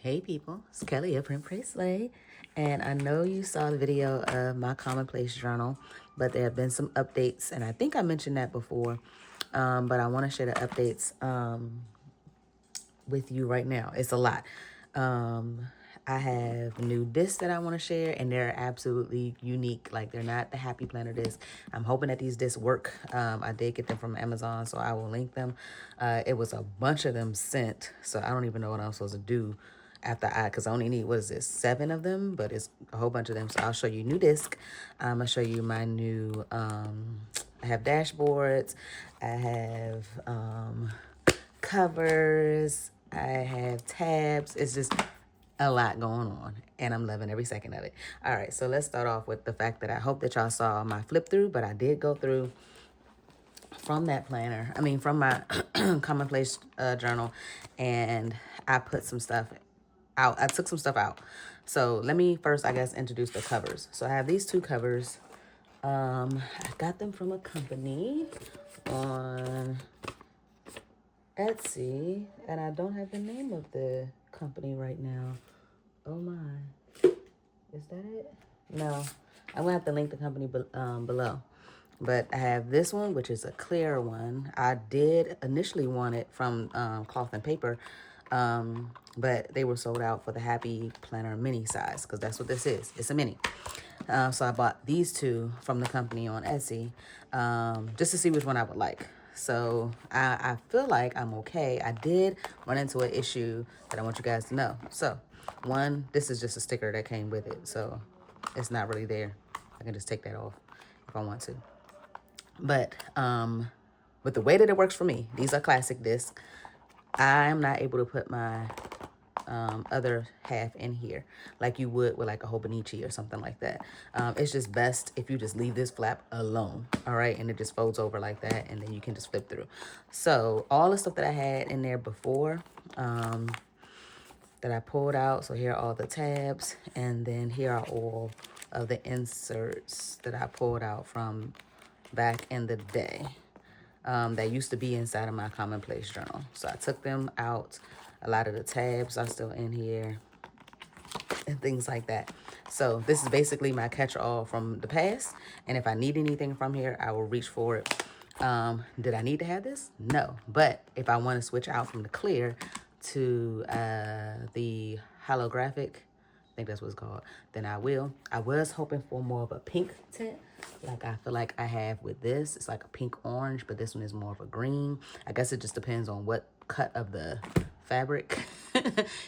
Hey people, it's Kelly of Print Pray Slay, and I know you saw the video of my Commonplace journal, but there have been some updates, and I think I mentioned that before, but I want to share the updates with you right now. It's a lot. I have new discs that I want to share, and they're absolutely unique. Like, they're not the Happy Planner discs. I'm hoping that these discs work. I did get them from Amazon, so I will link them. It was a bunch of them sent, so I don't even know what I'm supposed to do after because I only need, what is this, 7 of them, but it's a whole bunch of them. So I'll show you new disc. I'm gonna show you my new, I have dashboards, I have covers, I have tabs. It's just a lot going on, and I'm loving every second of it. All right, so let's start off with the fact that I hope that y'all saw my flip through, but I did go through from that planner, from my Commonplace journal, and I put some stuff out. I took some stuff out. So let me first, I guess, introduce the covers. So I have these 2 covers. I got them from a company on Etsy, and I don't have the name of the company right now. Oh my, is that it? No, I'm gonna have to link the company below. But I have this one, which is a clear one. I did initially want it from cloth and paper, but they were sold out for the Happy Planner mini size, because that's what this is. It's a mini. So I bought these 2 from the company on Etsy, just to see which one I would like. So I feel like I'm okay. I did run into an issue that I want you guys to know. So one, this is just a sticker that came with it, so it's not really there. I can just take that off if I want to. But with the way that it works for me, these are classic discs. I'm not able to put my other half in here like you would with like a Hobonichi or something like that. It's just best if you just leave this flap alone, all right? And it just folds over like that, and then you can just flip through. So all the stuff that I had in there before that I pulled out, so here are all the tabs, and then here are all of the inserts that I pulled out from back in the day. That used to be inside of my Commonplace journal. So I took them out. A lot of the tabs are still in here and things like that. So this is basically my catch-all from the past. And if I need anything from here, I will reach for it. Did I need to have this? No. But if I want to switch out from the clear to the holographic, I think that's what it's called, then I will. I was hoping for more of a pink tint, like I feel like I have with this. It's like a pink orange, but this one is more of a green. I guess it just depends on what cut of the fabric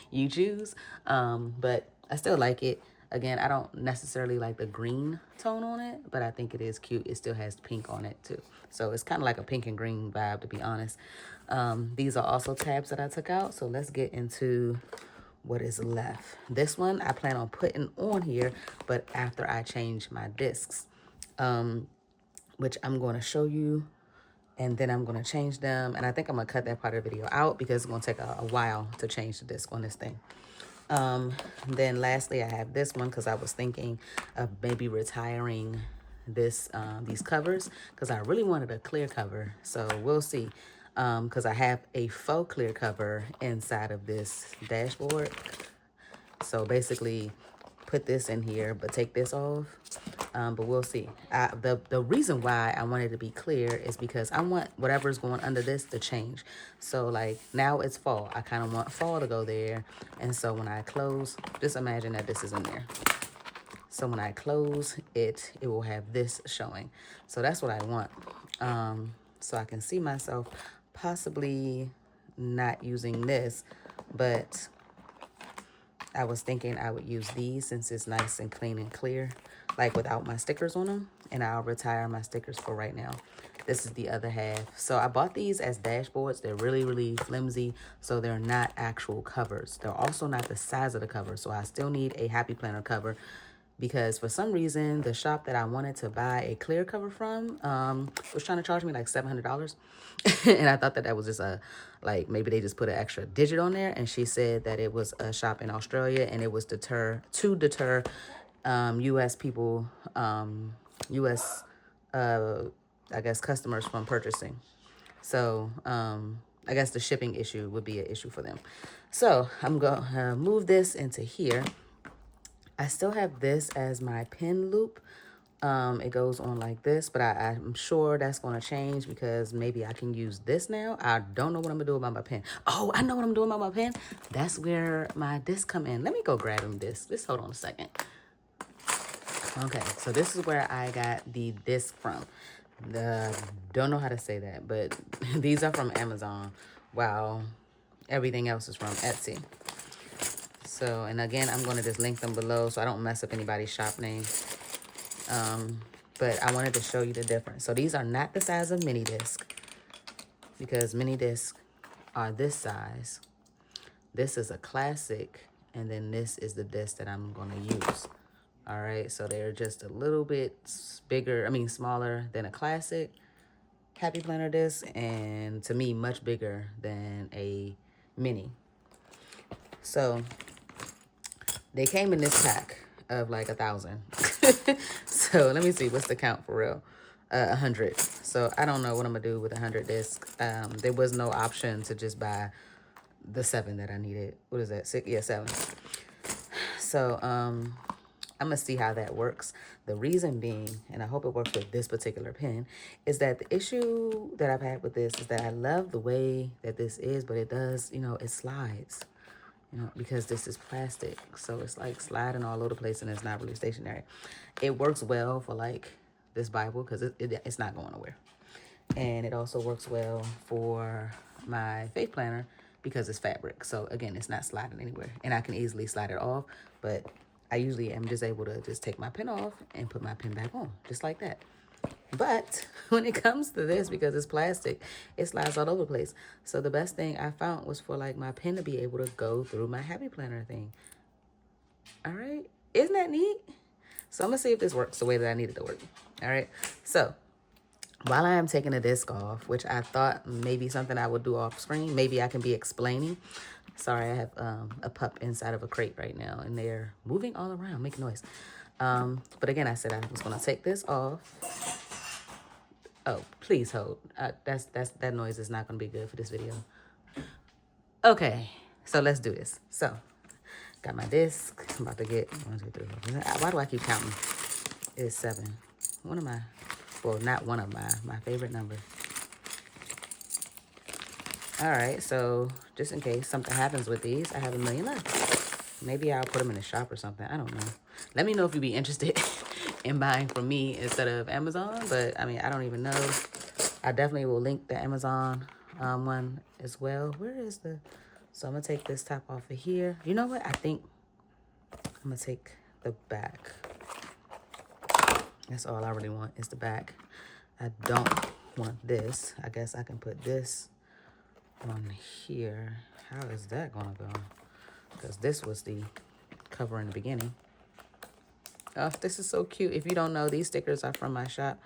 you choose. But I still like it. Again, I don't necessarily like the green tone on it, but I think it is cute. It still has pink on it too. So it's kind of like a pink and green vibe, to be honest. These are also tabs that I took out. So let's get into what is left. This one I plan on putting on here, but after I change my discs, which I'm going to show you, and then I'm going to change them. And I think I'm going to cut that part of the video out because it's going to take a while to change the disc on this thing. Then lastly, I have this one because I was thinking of maybe retiring this these covers, because I really wanted a clear cover. So we'll see. Because I have a faux clear cover inside of this dashboard. So basically put this in here, but take this off. But we'll see. The reason why I want it to be clear is because I want whatever's going under this to change. So like now it's fall. I kind of want fall to go there. And so when I close, just imagine that this is in there. So when I close it, it will have this showing. So that's what I want. So I can see myself possibly not using this, but I was thinking I would use these since it's nice and clean and clear, like without my stickers on them, and I'll retire my stickers for right now. This is the other half. So I bought these as dashboards. They're really, really flimsy, so they're not actual covers. They're also not the size of the cover, so I still need a Happy Planner cover, because for some reason the shop that I wanted to buy a clear cover from was trying to charge me like $700. And I thought that was just like maybe they just put an extra digit on there, and she said that it was a shop in Australia, and it was to deter US people, US I guess customers from purchasing. So I guess the shipping issue would be an issue for them. So I'm going to move this into here. I still have this as my pin loop. It goes on like this, but I'm sure that's going to change because maybe I can use this now. I don't know what I'm going to do about my pen. Oh, I know what I'm doing about my pen. That's where my discs come in. Let me go grab them discs. Just hold on a second. Okay, so this is where I got the disc from. Don't know how to say that, but these are from Amazon, while everything else is from Etsy. So, and again, I'm going to just link them below so I don't mess up anybody's shop name. But I wanted to show you the difference. So these are not the size of mini disc, because mini disc are this size. This is a classic, and then this is the disc that I'm going to use. All right, so they're just a little bit bigger, smaller than a classic Happy Planner disc, and to me, much bigger than a mini. So they came in this pack of like 1,000. So let me see, what's the count for real? 100. So I don't know what I'm gonna do with 100 discs. There was no option to just buy the 7 that I needed. What is that? 6? Yeah, 7. So I'm gonna see how that works. The reason being, and I hope it works with this particular pen, is that the issue that I've had with this is that I love the way that this is, but it does, it slides. Because this is plastic, so it's like sliding all over the place, and it's not really stationary. It works well for like this Bible because it's not going nowhere, and it also works well for my faith planner because it's fabric. So again, it's not sliding anywhere, and I can easily slide it off. But I usually am just able to just take my pen off and put my pen back on, just like that. But when it comes to this, because it's plastic, it slides all over the place. So the best thing I found was for like my pen to be able to go through my Happy Planner thing. All right. Isn't that neat? So I'm going to see if this works the way that I need it to work. All right. So while I am taking the disc off, which I thought maybe something I would do off screen, maybe I can be explaining. Sorry, I have a pup inside of a crate right now, and they're moving all around, making noise. But again, I said I was going to take this off. Oh, please hold. That noise is not going to be good for this video. Okay, so let's do this. So, got my disc. I'm about to get 1, 2, 3, 4. Why do I keep counting? It's 7. One of my, well, not one of my favorite numbers. All right, so just in case something happens with these, I have 1 million left. Maybe I'll put them in the shop or something. I don't know. Let me know if you'd be interested in buying from me instead of Amazon. But, I don't even know. I definitely will link the Amazon one as well. Where is the... So, I'm going to take this top off of here. You know what? I think I'm going to take the back. That's all I really want is the back. I don't want this. I guess I can put this on here. How is that going to go? Because this was the cover in the beginning. Oh, this is so cute. If you don't know, these stickers are from my shop.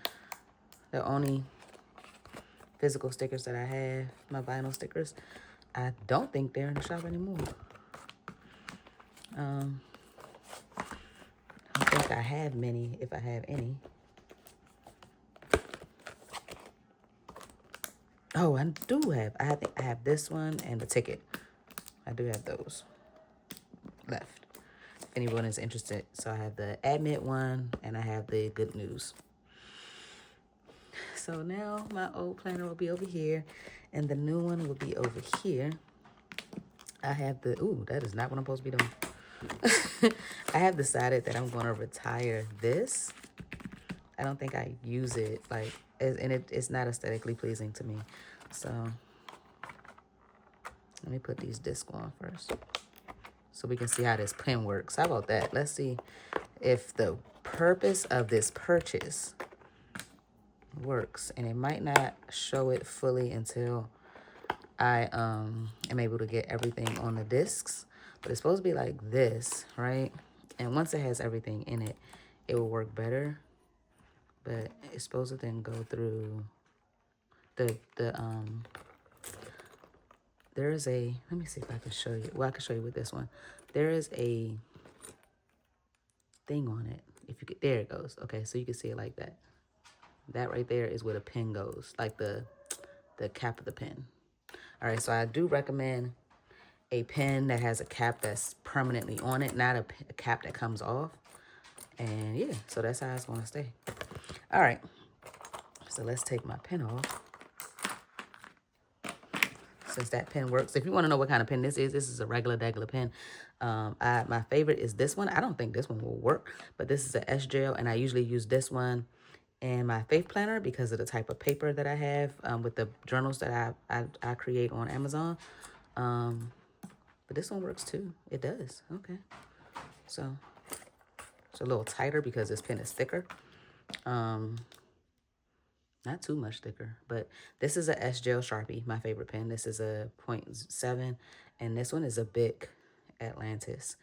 The only physical stickers that I have, my vinyl stickers. I don't think they're in the shop anymore. I don't think I have many, if I have any. Oh, I do have. I have this one and the ticket. I do have those left. If anyone is interested. So I have the admit one and I have the good news. So now my old planner will be over here and the new one will be over here. I have the, ooh, that is not what I'm supposed to be doing. I have decided that I'm going to retire this. I don't think I use it, like, and it's not aesthetically pleasing to me. So let me put these discs on first so we can see how this pen works. How about that? Let's see if the purpose of this purchase works. And it might not show it fully until I am able to get everything on the discs. But it's supposed to be like this, right? And once it has everything in it, it will work better. But it's supposed to then go through there is a, let me see if I can show you. Well, I can show you with this one. There is a thing on it. If you get, there it goes. Okay, so you can see it like that. That right there is where the pen goes, like the cap of the pen. All right, so I do recommend a pen that has a cap that's permanently on it, not a cap that comes off. And yeah, so that's how it's going to stay. All right, so let's take my pen off. Since that pen works. If you want to know what kind of pen this is a regular pen. My favorite is this one. I don't think this one will work, but this is a S gel, and I usually use this one in my faith planner because of the type of paper that I have with the journals that I create on Amazon. But this one works too. It does. Okay. So it's a little tighter because this pen is thicker. Not too much thicker, but this is a S gel Sharpie, my favorite pen. This is a 0.7, and this one is a Bic Atlantis.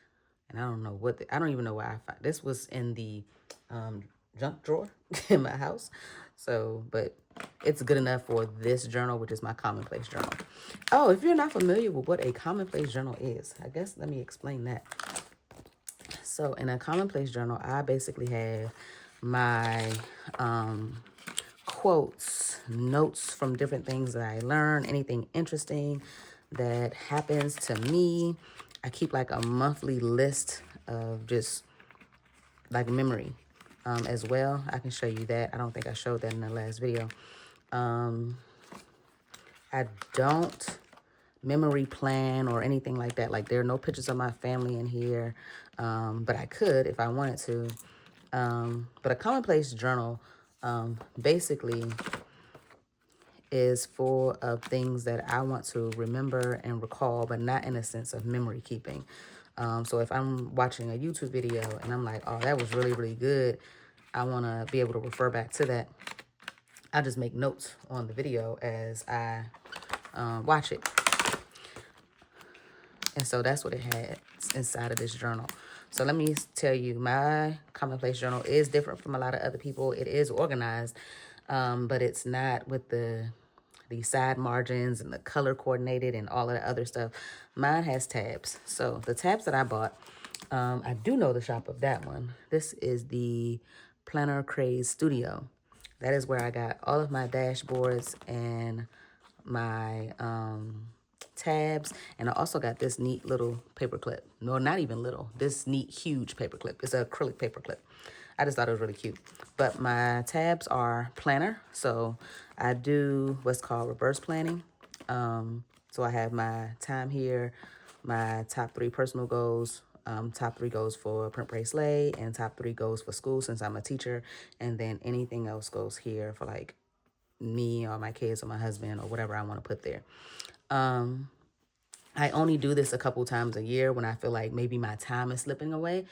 And I don't know what, I don't even know why I found, this was in the junk drawer in my house. So, but it's good enough for this journal, which is my Commonplace journal. Oh, if you're not familiar with what a Commonplace journal is, I guess let me explain that. So in a Commonplace journal, I basically have my quotes, notes from different things that I learn, anything interesting that happens to me. I keep like a monthly list of just like memory as well. I can show you that. I don't think I showed that in the last video. I don't memory plan or anything like that. Like there are no pictures of my family in here, but I could if I wanted to. But a Commonplace journal basically is full of things that I want to remember and recall, but not in a sense of memory keeping. So if I'm watching a YouTube video and I'm like, oh, that was really, really good, I want to be able to refer back to that. I just make notes on the video as I watch it. And so that's what it had inside of this journal. So let me tell you, my Commonplace journal is different from a lot of other people. It is organized, but it's not with the side margins and the color coordinated and all of the other stuff. Mine has tabs. So the tabs that I bought, I do know the shop of that one. This is the Planner Craze Studio. That is where I got all of my dashboards and my tabs, and I also got this neat little paper clip. No, not even little. This neat, huge paper clip. It's an acrylic paper clip. I just thought it was really cute. But my tabs are planner, so I do what's called reverse planning. So I have my time here, my top 3 personal goals, top 3 goals for Print Pray Slay, and top 3 goals for school since I'm a teacher, and then anything else goes here for like me or my kids or my husband or whatever I want to put there. I only do this a couple times a year when I feel like maybe my time is slipping away,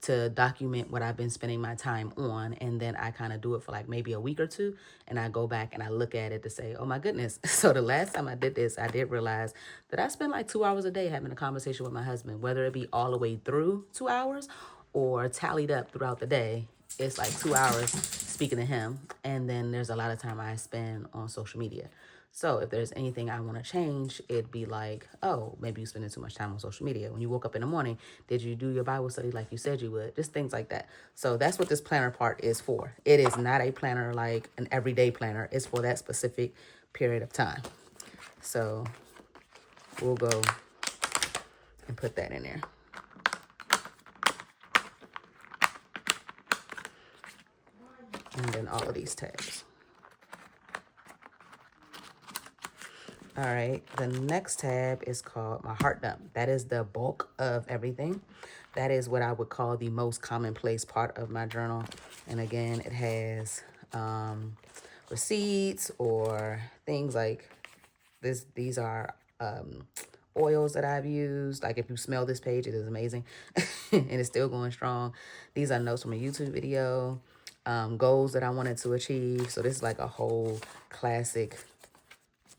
to document what I've been spending my time on. And then I kind of do it for like maybe a week or two. And I go back and I look at it to say, oh my goodness. So the last time I did this, I did realize that I spend like 2 hours a day having a conversation with my husband, whether it be all the way through 2 hours or tallied up throughout the day. It's like 2 hours speaking to him. And then there's a lot of time I spend on social media. So if there's anything I want to change, it'd be like, oh, maybe you're spending too much time on social media. When you woke up in the morning, did you do your Bible study like you said you would? Just things like that. So that's what this planner part is for. It is not a planner like an everyday planner. It's for that specific period of time. So we'll go and put that in there. And then all of these tabs. All right, the next tab is called my heart dump. That is the bulk of everything. That is what I would call the most commonplace part of my journal. And again, it has receipts or things like this. These are oils that I've used. Like if you smell this page, it is amazing. And it's still going strong. These are notes from a YouTube video, goals that I wanted to achieve. So this is like a whole classic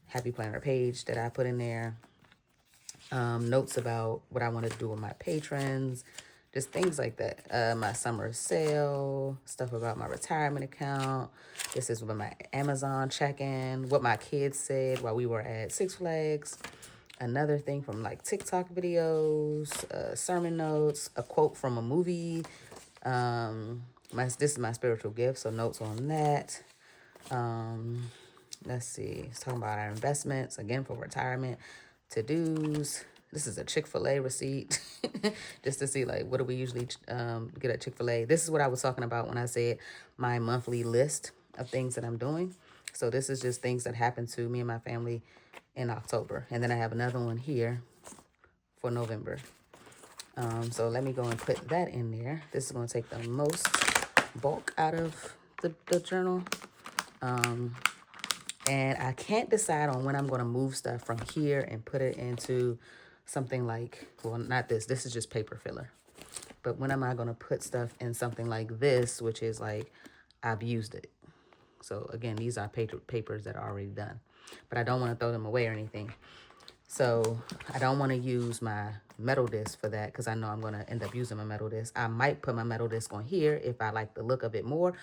Happy Planner page that I put in there. Notes about what I wanted to do with my patrons, just things like that. My summer sale, stuff about my retirement account. This is with my Amazon check-in, what my kids said while we were at Six Flags. Another thing from like TikTok videos, sermon notes, a quote from a movie. This is my spiritual gift, so notes on that. Let's see. It's talking about our investments, again, for retirement, to-dos. This is a Chick-fil-A receipt, just to see, like, what do we usually get at Chick-fil-A. This is what I was talking about when I said my monthly list of things that I'm doing. So this is just things that happened to me and my family in October. And then I have another one here for November. So let me go and put that in there. This is going to take the most bulk out of the journal. And I can't decide on when I'm going to move stuff from here and put it into something like, well, not this. This is just paper filler. But when am I going to put stuff in something like this, which is like, I've used it. So again, these are papers that are already done. But I don't want to throw them away or anything. So I don't want to use my metal disc for that because I know I'm going to end up using my metal disc. I might put my metal disc on here if I like the look of it more,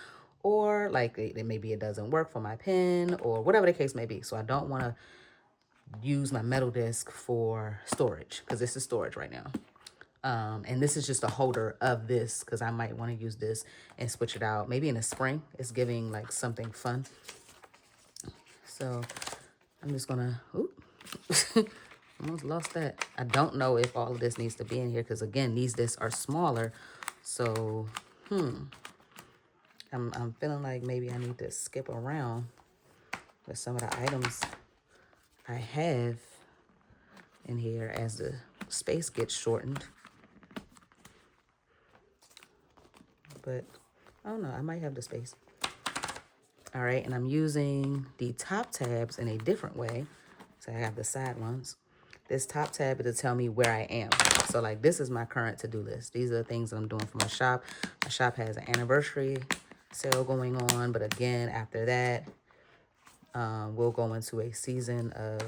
or like maybe it doesn't work for my pen or whatever the case may be. So I don't want to use my metal disc for storage because this is storage right now. And this is just a holder of this because I might want to use this and switch it out. Maybe in the spring, it's giving like something fun. So I'm just gonna, almost lost that. I don't know if all of this needs to be in here because again, these discs are smaller. So, I'm feeling like maybe I need to skip around with some of the items I have in here as the space gets shortened. But I don't know, I might have the space. All right, and I'm using the top tabs in a different way. So I have the side ones. This top tab is to tell me where I am. So like this is my current to-do list. These are the things that I'm doing for my shop. My shop has an anniversary sale going on. But again, after that, we'll go into a season of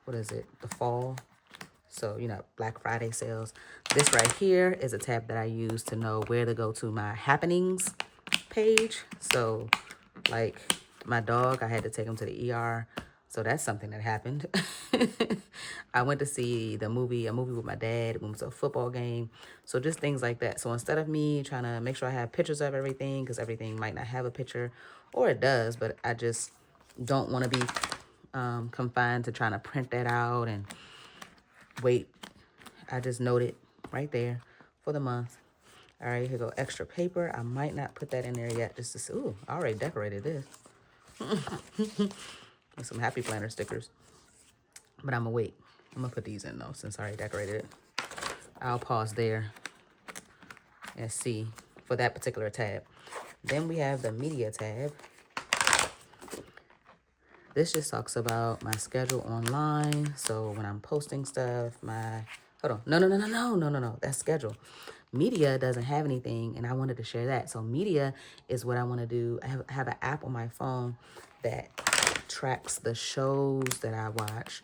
what is it? The fall. So, you know, Black Friday sales. This right here is a tab that I use to know where to go to my happenings page. So like my dog, I had to take him to the ER. So that's something that happened. I went to see a movie with my dad. We went to a football game. So just things like that. So instead of me trying to make sure I have pictures of everything, because everything might not have a picture, or it does, but I just don't want to be confined to trying to print that out and wait. I just note it right there for the month. All right, here go extra paper. I might not put that in there yet just to see. Ooh, I already decorated this. With some happy planner stickers. But I'm gonna wait. I'm gonna put these in though since I already decorated it. I'll pause there and see for that particular tab. Then we have the media tab. This just talks about my schedule online. So when I'm posting stuff, hold on. No. That's schedule. Media doesn't have anything, and I wanted to share that. So media is what I want to do. I have an app on my phone that tracks the shows that I watch.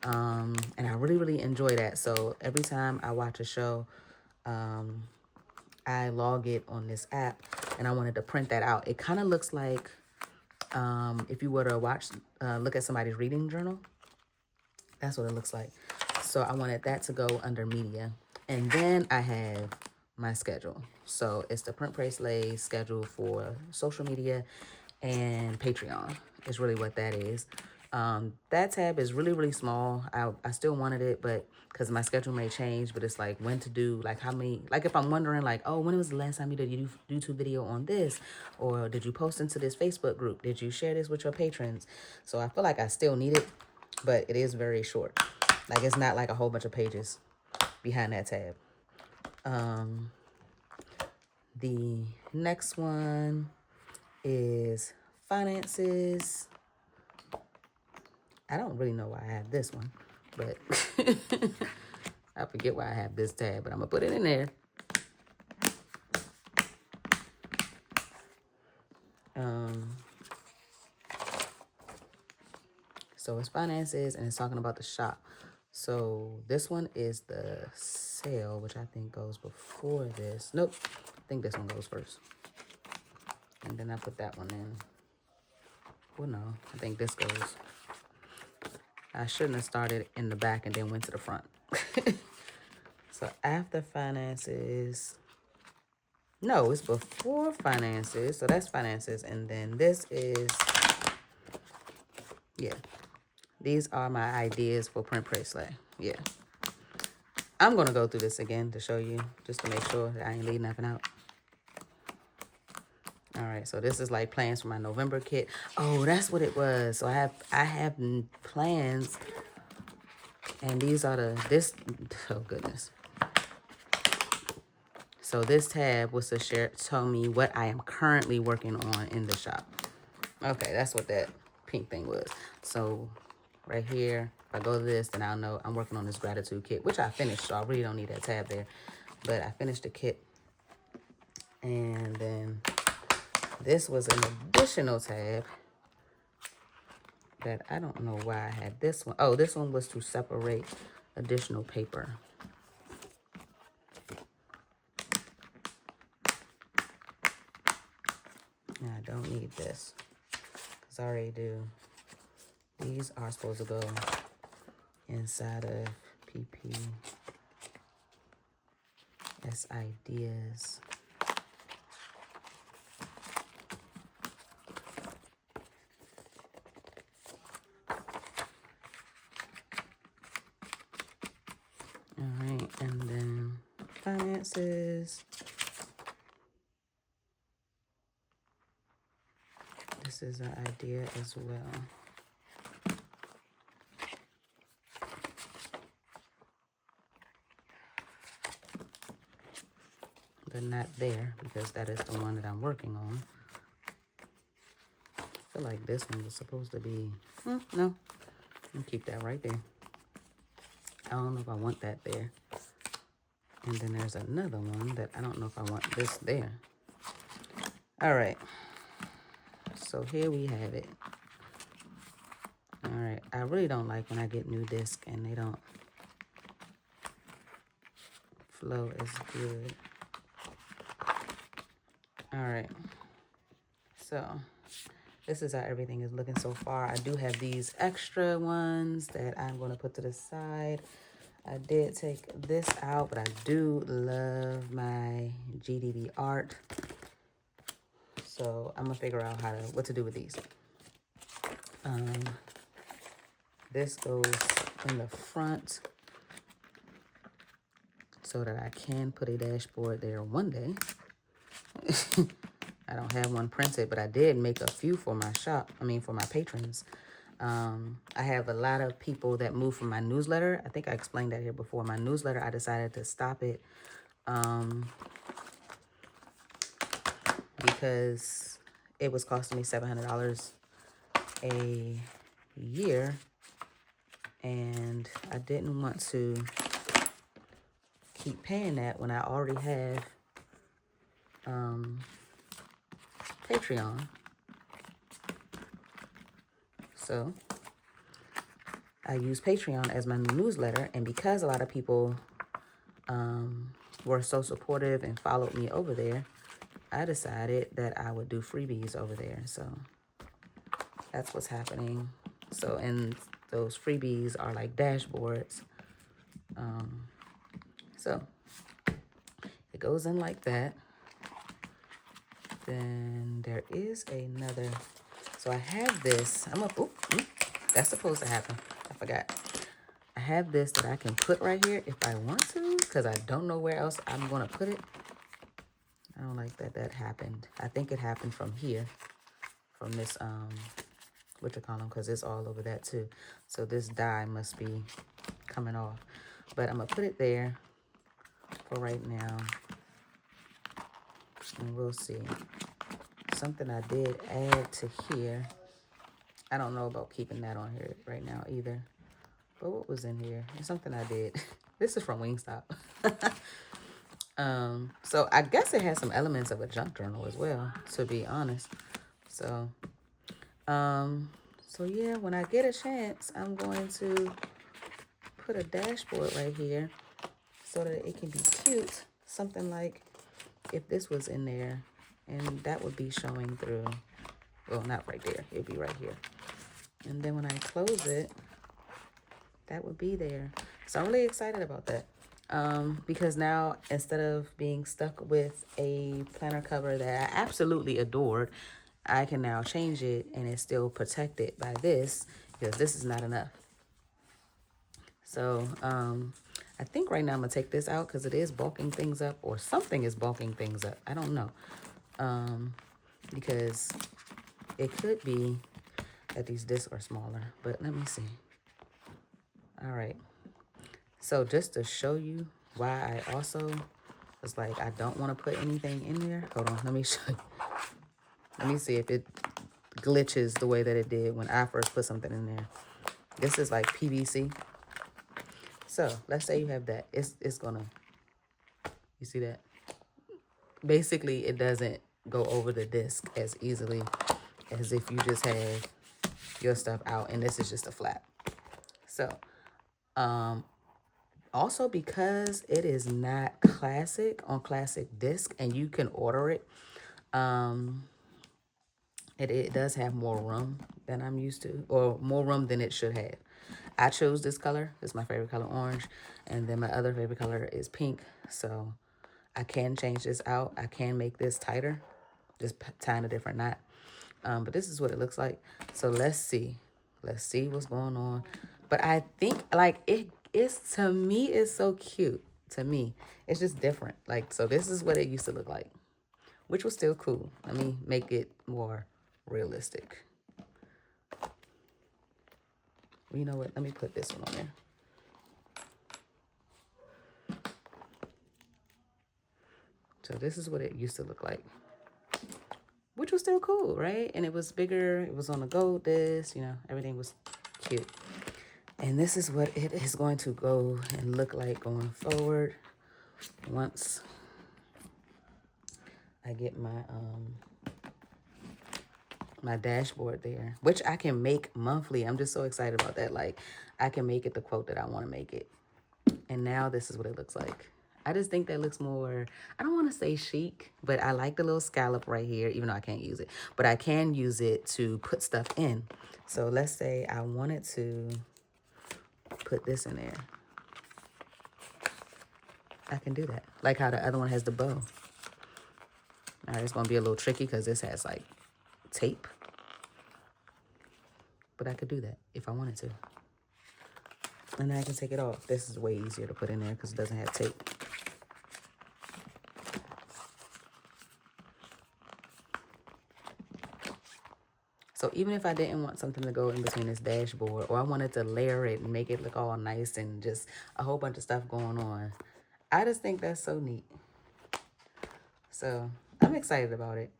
And I really, really enjoy that. So every time I watch a show, I log it on this app, and I wanted to print that out. It kind of looks like if you were to look at somebody's reading journal. That's what it looks like. So I wanted that to go under media. And then I have my schedule. So it's the Print Praise Lay schedule for social media and Patreon is really what that is. That tab is really, really small. I still wanted it, but because my schedule may change, but it's like when to do, like how many, like if I'm wondering like, oh, when was the last time you did a YouTube video on this? Or did you post into this Facebook group? Did you share this with your patrons? So I feel like I still need it, but it is very short. Like it's not like a whole bunch of pages behind that tab. The next one is finances. I don't really know why I have this one, but I forget why I have this tab, but I'm gonna put it in there. So it's finances and it's talking about the shop. So this one is the sale, which I think goes before this. Nope, I think this one goes first. And then I put that one in. Well, no, I think this goes. I shouldn't have started in the back and then went to the front. So after finances, No, it's before finances. So that's finances. And then this is, yeah. These are my ideas for print bracelet. Yeah. I'm going to go through this again to show you, just to make sure that I ain't leaving nothing out. All right, so this is like plans for my November kit. Oh, that's what it was. So I have plans, and these are oh goodness. So this tab was to tell me what I am currently working on in the shop. Okay, that's what that pink thing was. So right here, if I go to this, then I'll know I'm working on this gratitude kit, which I finished, so I really don't need that tab there. But I finished the kit. And then this was an additional tab that I don't know why I had this one. Oh, this one was to separate additional paper. I don't need this because I already do. These are supposed to go inside of PP as ideas. All right, and then finances. This is an idea as well. But not there, because that is the one that I'm working on. I feel like this one was supposed to be, no, I'll keep that right there. I don't know if I want that there. And then there's another one that I don't know if I want this there. All right. So here we have it. All right. I really don't like when I get new discs and they don't flow as good. All right. So this is how everything is looking so far. I do have these extra ones that I'm going to put to the side. I did take this out, but I do love my GDB art. So I'm gonna figure out what to do with these. This goes in the front so that I can put a dashboard there one day. I don't have one printed, but I did make a few for my shop. For my patrons. I have a lot of people that move from my newsletter. I think I explained that here before. My newsletter, I decided to stop it because it was costing me $700 a year, and I didn't want to keep paying that when I already have Patreon. So I use Patreon as my newsletter, and because a lot of people were so supportive and followed me over there, I decided that I would do freebies over there. So that's what's happening. So, and those freebies are like dashboards. So it goes in like that. Then there is another. So I have this. That's supposed to happen. I forgot. I have this that I can put right here if I want to, because I don't know where else I'm going to put it. I don't like that happened. I think it happened from here, from this, because it's all over that too. So this die must be coming off. But I'm going to put it there for right now. And we'll see. Something I did add to here. I don't know about keeping that on here right now either. But what was in here? It's something I did. This is from Wingstop. So I guess it has some elements of a junk journal as well, to be honest. So yeah, when I get a chance, I'm going to put a dashboard right here so that it can be cute. Something like if this was in there, and that would be showing through. Well, not right there. It'd be right here. And then when I close it, that would be there. So I'm really excited about that. because now instead of being stuck with a planner cover that I absolutely adored, I can now change it and it's still protected by this because this is not enough. So I think right now I'm gonna take this out because it is bulking things up, or something is bulking things up. I don't know, because it could be that these discs are smaller, but let me see. All right, so just to show you why I also was like, I don't want to put anything in there. Hold on, let me show you. Let me see if it glitches the way that it did when I first put something in there. This is like PVC. So let's say you have that. It's gonna, you see that? Basically, it doesn't go over the disc as easily as if you just had your stuff out and this is just a flap. So also because it is not classic on classic disc and you can order it, it does have more room than I'm used to, or more room than it should have. I chose this color. It's my favorite color, orange. And then my other favorite color is pink. So I can change this out. I can make this tighter, just tying a different knot. But this is what it looks like. So let's see. Let's see what's going on. But I think like it's, to me, it's so cute. To me, it's just different. Like, so this is what it used to look like, which was still cool. Let me make it more realistic. Well, you know what? Let me put this one on there. So this is what it used to look like, which was still cool, right? And it was bigger. It was on a gold disc, you know, everything was cute. And this is what it is going to go and look like going forward once I get my my dashboard there, which I can make monthly. I'm just so excited about that. Like, I can make it the quote that I want to make it. And now this is what it looks like. I just think that looks more, I don't want to say chic, but I like the little scallop right here, even though I can't use it. But I can use it to put stuff in. So let's say I wanted to put this in there. I can do that. Like how the other one has the bow. All right, it's going to be a little tricky because this has like tape. But I could do that if I wanted to. And then I can take it off. This is way easier to put in there because it doesn't have tape. So even if I didn't want something to go in between this dashboard, or I wanted to layer it and make it look all nice and just a whole bunch of stuff going on, I just think that's so neat. So I'm excited about it.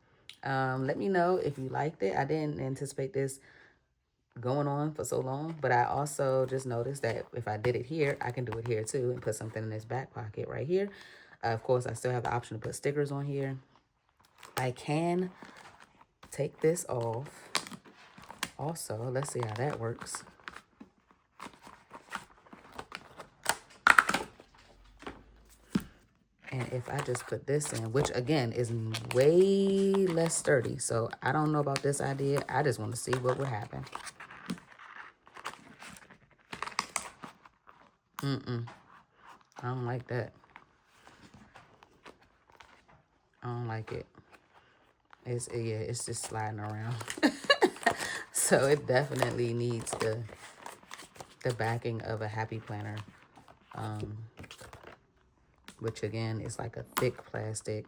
Let me know if you liked it. I didn't anticipate this going on for so long, but I also just noticed that if I did it here, I can do it here too and put something in this back pocket right here. Of course, I still have the option to put stickers on here. I can take this off. Also, let's see how that works. And if I just put this in, which again is way less sturdy. So I don't know about this idea. I just want to see what would happen. I don't like that. I don't like it. It's just sliding around. So it definitely needs the backing of a happy planner, which again is like a thick plastic.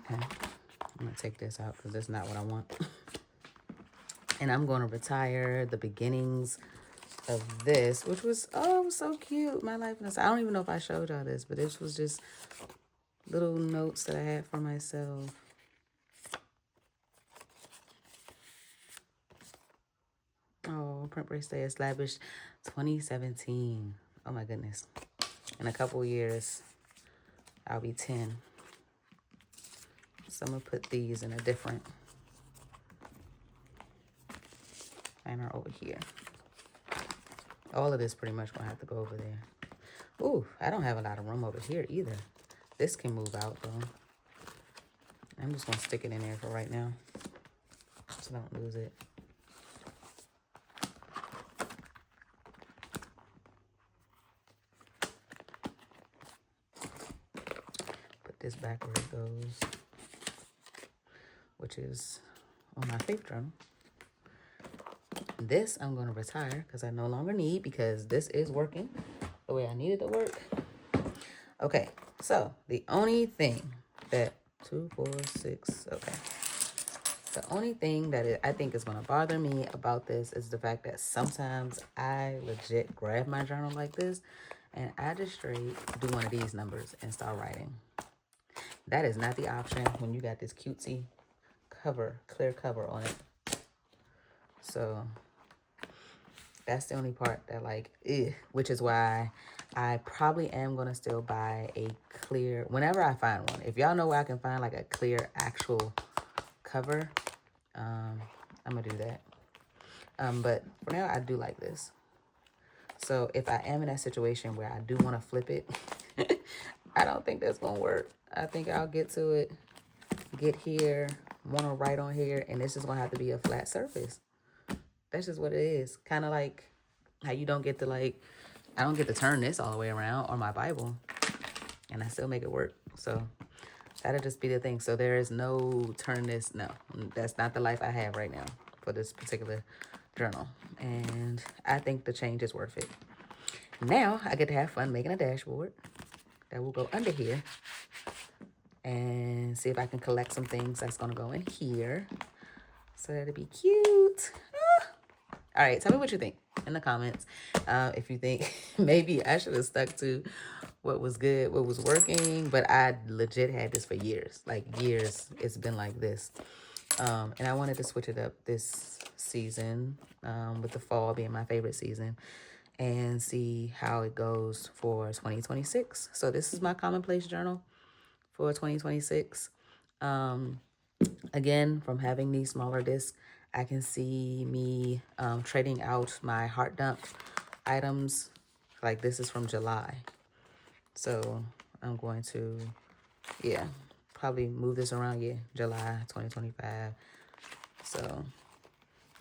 Okay, I'm gonna take this out because that's not what I want. And I'm going to retire the beginnings of this, which was, oh, so cute. My life in this. I don't even know if I showed y'all this, but this was just little notes that I had for myself. Oh, print birthday established 2017. Oh my goodness. In a couple of years, I'll be 10. So I'm gonna put these in a different planner over here. All of this pretty much gonna have to go over there. Ooh, I don't have a lot of room over here either. This can move out though. I'm just gonna stick it in there for right now, so I don't lose it. Put this back where it goes, which is on my faith journal. This I'm gonna retire because I no longer need, because this is working the way I need it to work. Okay, so the only thing that 2, 4, 6, okay. The only thing that I think is going to bother me about this is the fact that sometimes I legit grab my journal like this and I just straight do one of these numbers and start writing. That is not the option when you got this cutesy cover, clear cover on it. So that's the only part that like, which is why I probably am going to still buy a clear, whenever I find one. If y'all know where I can find like a clear actual cover, I'm gonna do that. But for now, I do like this. So if I am in that situation where I do want to flip it, I don't think that's gonna work. I think I'll get to it, get here, want to write on here, and this is gonna have to be a flat surface. That's just what it is. Kind of like how you don't get to like, I don't get to turn this all the way around on my Bible, and I still make it work. So that'll just be the thing. So there is no turn this. No, that's not the life I have right now for this particular journal. And I think the change is worth it. Now I get to have fun making a dashboard that will go under here and see if I can collect some things that's going to go in here. So that'll be cute. All right, tell me what you think in the comments. If you think maybe I should have stuck to what was good, what was working, but I legit had this for years, like years. It's been like this. And I wanted to switch it up this season, with the fall being my favorite season, and see how it goes for 2026. So this is my Commonplace journal for 2026. Again, from having these smaller discs, I can see me trading out my heart dump items. Like this is from July. So I'm going to, yeah, probably move this around, July 2025. So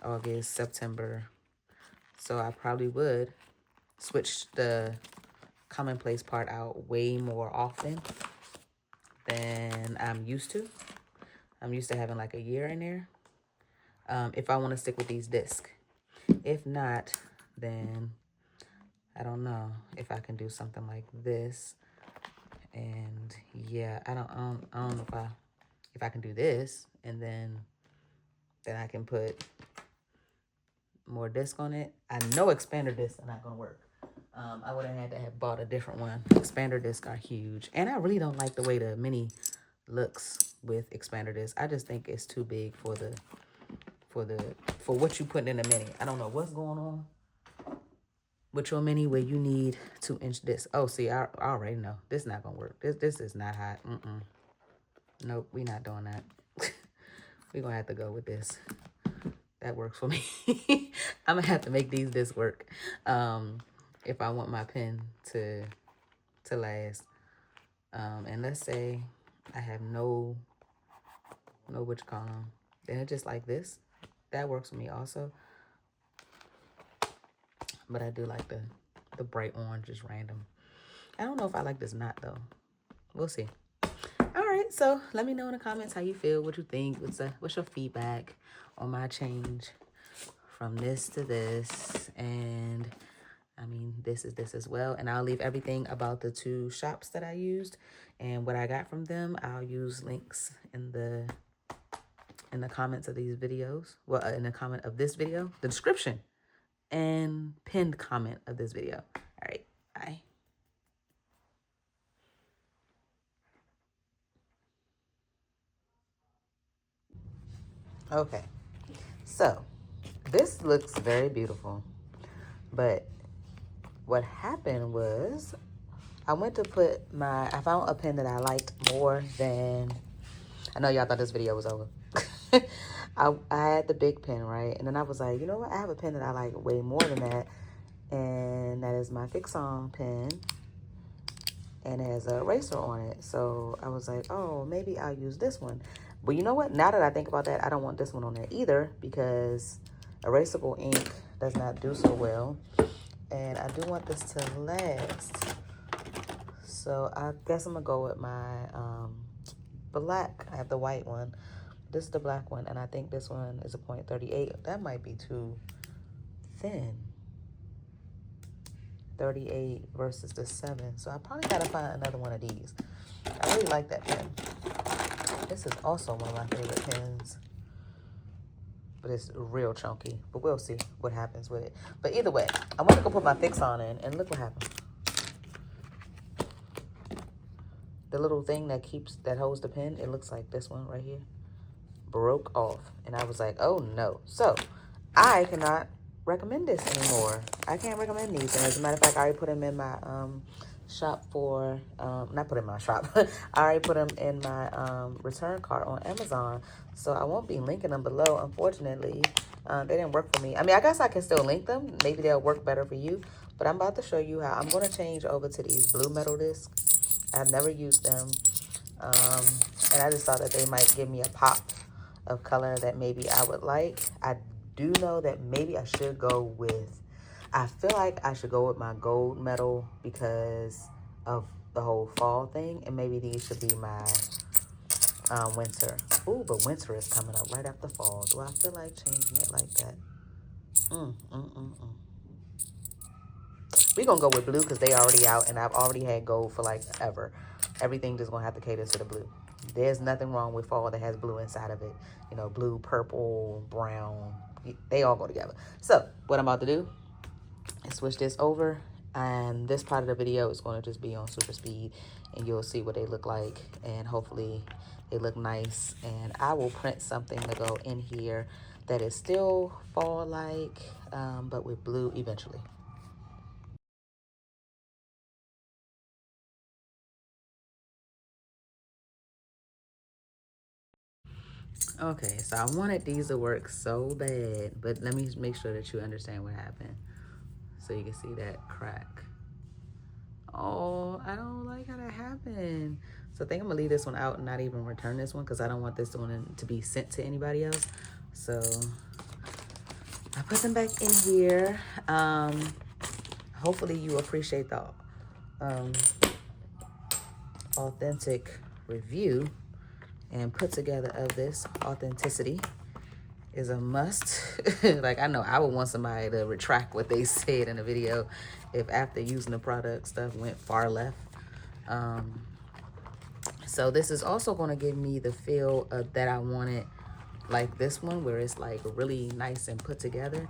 August, September. So I probably would switch the Commonplace part out way more often than I'm used to. I'm used to having like a year in there. If I want to stick with these discs. If not, then I don't know if I can do something like this. And yeah, I don't know if I can do this, and then I can put more disc on it. I know expander discs are not gonna work. I would have had to have bought a different one. Expander discs are huge, and I really don't like the way the mini looks with expander discs. I just think it's too big for what you put in a mini. I don't know what's going on with your mini where you need 2-inch disc. Oh, see, I already know this is not gonna work. This is not hot. Nope, we not doing that. We're gonna have to go with this. That works for me. I'm gonna have to make these discs work if I want my pen to last. And let's say I have no what you call them. Then it's just like this. That works for me also. But I do like the bright orange, just random. I don't know if I like this knot though. We'll see. All right, so let me know in the comments how you feel, what you think, what's your feedback on my change from this to this. And I mean, this is this as well. And I'll leave everything about the 2 shops that I used and what I got from them. I'll use links in the comments of these videos. Well, in the comment of this video, the description and pinned comment of this video. All right, bye. Okay, so this looks very beautiful, but what happened was I went to I found a pen that I liked more than, I know y'all thought this video was over. I had the big pen, right? And then I was like, you know what? I have a pen that I like way more than that. And pen that is my Fix-On pen, and it has an eraser on it. So I was like, oh, maybe I'll use this one. But you know what? Now that I think about that, I don't want this one on there either, because erasable ink does not do so well. And I do want this to last. So I guess I'm gonna go with my black. I have the white one. This is the black one, and I think this one is a 0.38. That might be too thin. 38 versus the 7. So I probably gotta find another one of these. I really like that pen. This is also one of my favorite pens, but it's real chunky. But we'll see what happens with it. But either way, I want to go put my Fix-On in, and look what happened. The little thing that holds the pen, it looks like this one right here, broke off. And I was like, oh no. So I cannot recommend this anymore. I can't recommend these. And as a matter of fact, I already put them in my shop for, not put in my shop, I already put them in my return cart on Amazon. So I won't be linking them below, unfortunately. They didn't work for me. I mean, I guess I can still link them. Maybe they'll work better for you. But I'm about to show you how. I'm going to change over to these blue metal discs. I've never used them. And I just thought that they might give me a pop of color that maybe I would like. I do know that maybe I should go with, I feel like I should go with my gold metal because of the whole fall thing. And maybe these should be my winter. Ooh, but winter is coming up right after fall. Do I feel like changing it like that? We're going to go with blue because they already out, and I've already had gold for like ever. Everything just going to have to cater to the blue. There's nothing wrong with fall that has blue inside of it. You know, blue, purple, brown. They all go together. So what I'm about to do is switch this over. And this part of the video is going to just be on super speed. And you'll see what they look like. And hopefully they look nice. And I will print something to go in here that is still fall-like, but with blue eventually. Okay, so I wanted these to work so bad, but let me make sure that you understand what happened so you can see that crack. Oh, I don't like how that happened. So I think I'm gonna leave this one out and not even return this one because I don't want this one to be sent to anybody else. So I put them back in here. Hopefully you appreciate the authentic review and put together of this. Authenticity is a must. Like, I know I would want somebody to retract what they said in the video if after using the product stuff went far left. So this is also going to give me the feel that I wanted, like this one where it's like really nice and put together,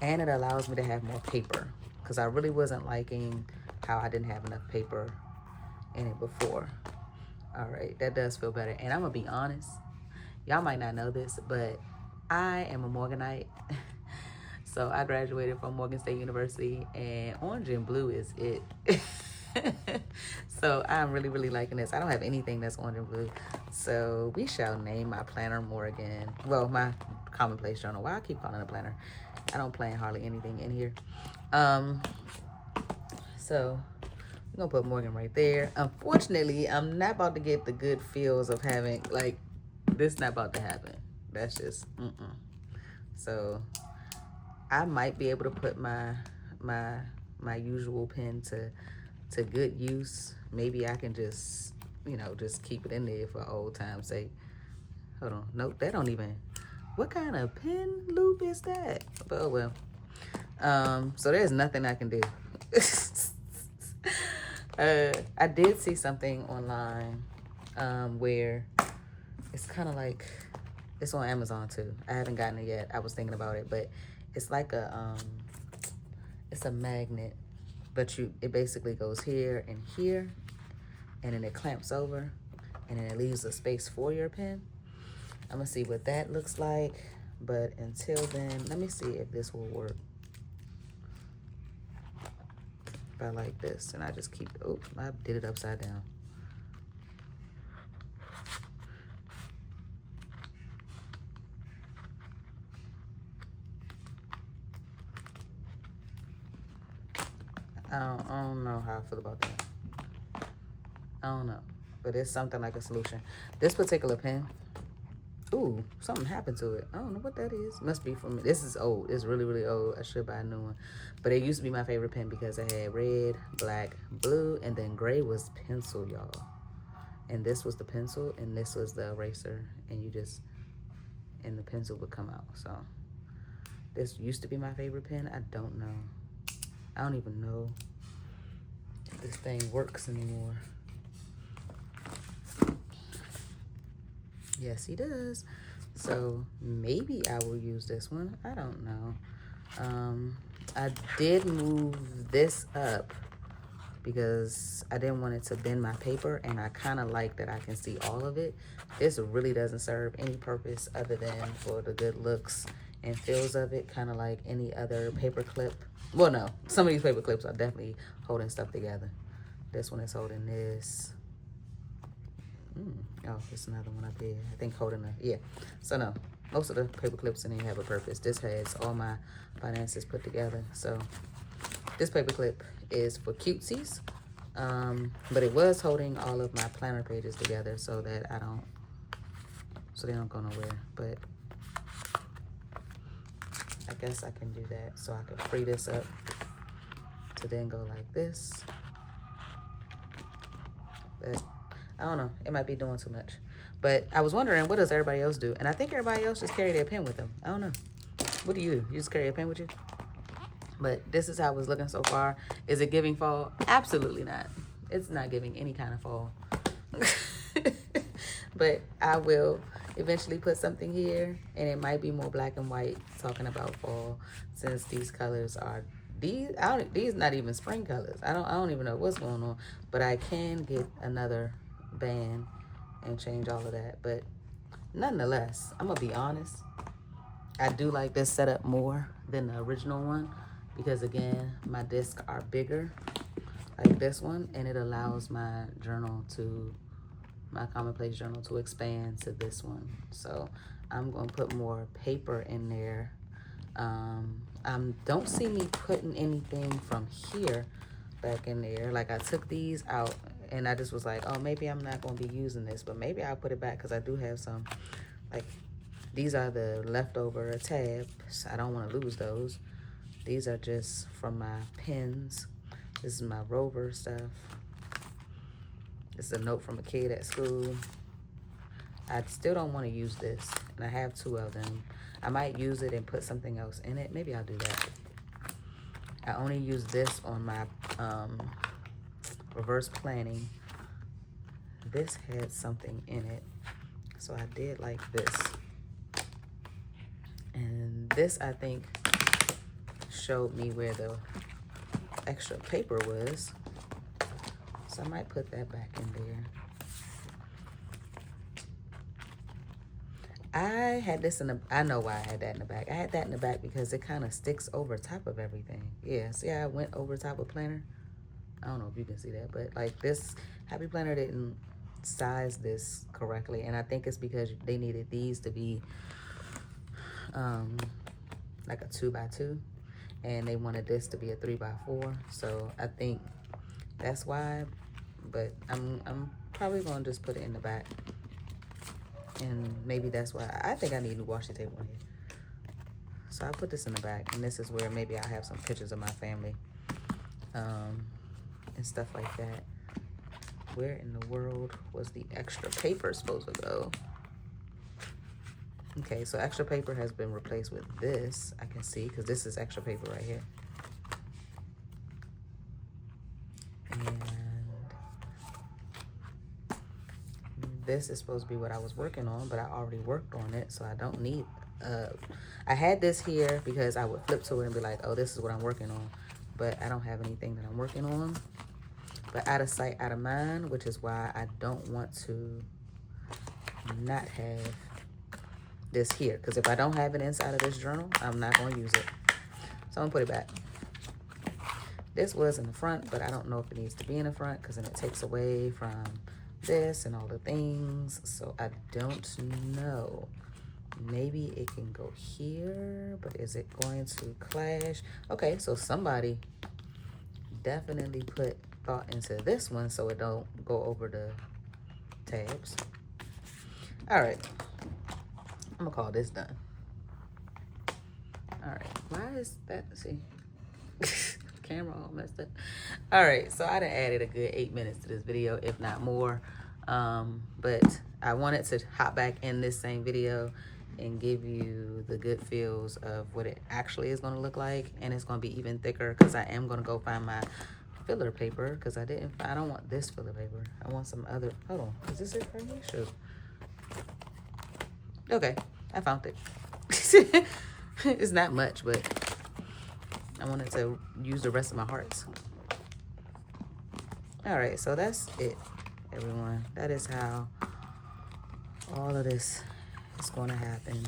and it allows me to have more paper because I really wasn't liking how I didn't have enough paper in it before. All right, that does feel better. And I'm gonna be honest, y'all might not know this, but I am a Morganite. So I graduated from Morgan State University, and orange and blue is it. So I'm really, really liking this. I don't have anything that's orange and blue. So we shall name my planner Morgan. Well, my Commonplace journal. Why I keep calling it a planner? I don't plan hardly anything in here. So I'm gonna put Morgan right there. Unfortunately, I'm not about to get the good feels of having, like, this not about to happen. That's just, So I might be able to put my usual pen to good use. Maybe I can just, just keep it in there for old time's sake. Hold on. Nope, that don't even, what kind of pen loop is that? But oh well. So there's nothing I can do. I did see something online where it's kind of like, it's on Amazon too. I haven't gotten it yet. I was thinking about it, but it's like it's a magnet, but it basically goes here and here, and then it clamps over, and then it leaves a space for your pen. I'm gonna see what that looks like, but until then, let me see if this will work. If I like this, and I just keep, oh, I did it upside down. I don't know how I feel about that. I don't know. But it's something like a solution. This particular pen, ooh, something happened to it. I don't know what that is. Must be from me. This is old. It's really, really old. I should buy a new one. But it used to be my favorite pen because it had red, black, blue, and then gray was pencil, y'all. And this was the pencil, and this was the eraser. And you just, and the pencil would come out. So this used to be my favorite pen. I don't know. I don't even know if this thing works anymore. Yes, he does. So maybe I will use this one. I don't know. I did move this up because I didn't want it to bend my paper, and I kind of like that I can see all of it. This really doesn't serve any purpose other than for the good looks and feels of it, kind of like any other paper clip. Well, no, some of these paper clips are definitely holding stuff together. This one is holding this. Oh, there's another one up here. I think holding a, yeah. So no, most of the paper clips in here have a purpose. This has all my finances put together. So this paper clip is for cutesies. But it was holding all of my planner pages together so that so they don't go nowhere. But I guess I can do that. So I can free this up to then go like this. But I don't know. It might be doing too much. But I was wondering, what does everybody else do? And I think everybody else just carry their pen with them. I don't know. What do? You just carry a pen with you? But this is how it's looking so far. Is it giving fall? Absolutely not. It's not giving any kind of fall. But I will eventually put something here. And it might be more black and white talking about fall. Since these colors are... These not even spring colors. I don't even know what's going on. But I can get another band and change all of that. But nonetheless, I'm gonna be honest, I do like this setup more than the original one because again, my discs are bigger like this one, and it allows my Commonplace journal to expand to this one. So I'm gonna put more paper in there. Don't see me putting anything from here back in there. Like I took these out and I just was like, oh, maybe I'm not going to be using this, but maybe I'll put it back because I do have some, like, these are the leftover tabs. I don't want to lose those. These are just from my pens. This is my Rover stuff. This is a note from a kid at school. I still don't want to use this, and I have 2 of them. I might use it and put something else in it. Maybe I'll do that. I only use this on my reverse planning. This had something in it, so I did like this. And this, I think, showed me where the extra paper was, so I might put that back in there. I had this in the, I know why I had that in the back. I had that in the back because it kind of sticks over top of everything. Yeah, see how I went over top of planner? I don't know if you can see that, but like this Happy Planner didn't size this correctly. And I think it's because they needed these to be like a 2x2. And they wanted this to be a 3x4. So I think that's why, but I'm probably gonna just put it in the back. And maybe that's why I think I need a new washi tape on here. So I put this in the back, and this is where maybe I have some pictures of my family and stuff like that. Where in the world was the extra paper supposed to go? Okay, so extra paper has been replaced with this. I can see, because this is extra paper right here. And this is supposed to be what I was working on, but I already worked on it, so I don't need... I had this here because I would flip to it and be like, oh, this is what I'm working on. But I don't have anything that I'm working on. But out of sight, out of mind, which is why I don't want to not have this here. Because if I don't have it inside of this journal, I'm not going to use it. So I'm going to put it back. This was in the front, but I don't know if it needs to be in the front because then it takes away from this and all the things. So I don't know. Maybe it can go here, but is it going to clash? Okay, so somebody definitely put thought into this one so it don't go over the tabs. All right, I'm gonna call this done. All right, why is that, see, camera all messed up. All right, so I done added a good 8 minutes to this video, if not more. But I wanted to hop back in this same video and give you the good feels of what it actually is gonna look like. And it's gonna be even thicker because I am gonna go find my filler paper because I don't want this filler paper. I want some other, hold on, is this it for me? Shoot. Okay, I found it. It's not much, but I wanted to use the rest of my hearts. All right, so that's it, everyone. That is how all of this is going to happen.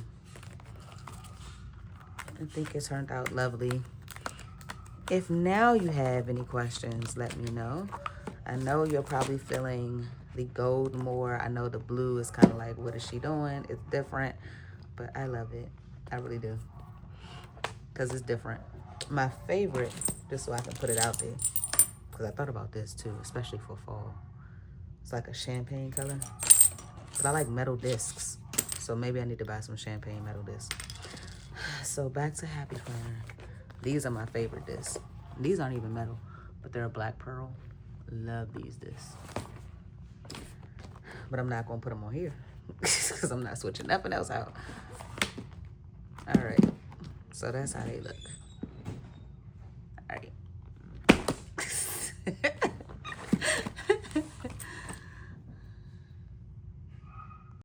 I think it turned out lovely. If now you have any questions, let me know. I know you're probably feeling the gold more. I know the blue is kind of like, what is she doing? It's different, but I love it. I really do, because it's different. My favorite, just so I can put it out there, because I thought about this too, especially for fall. It's like a champagne color, but I like metal discs, so maybe I need to buy some champagne metal discs. So back to Happy Planner. These are my favorite discs. These aren't even metal, but they're a black pearl. Love these discs. But I'm not gonna put them on here because I'm not switching nothing else out. All right, so that's how they look. All right.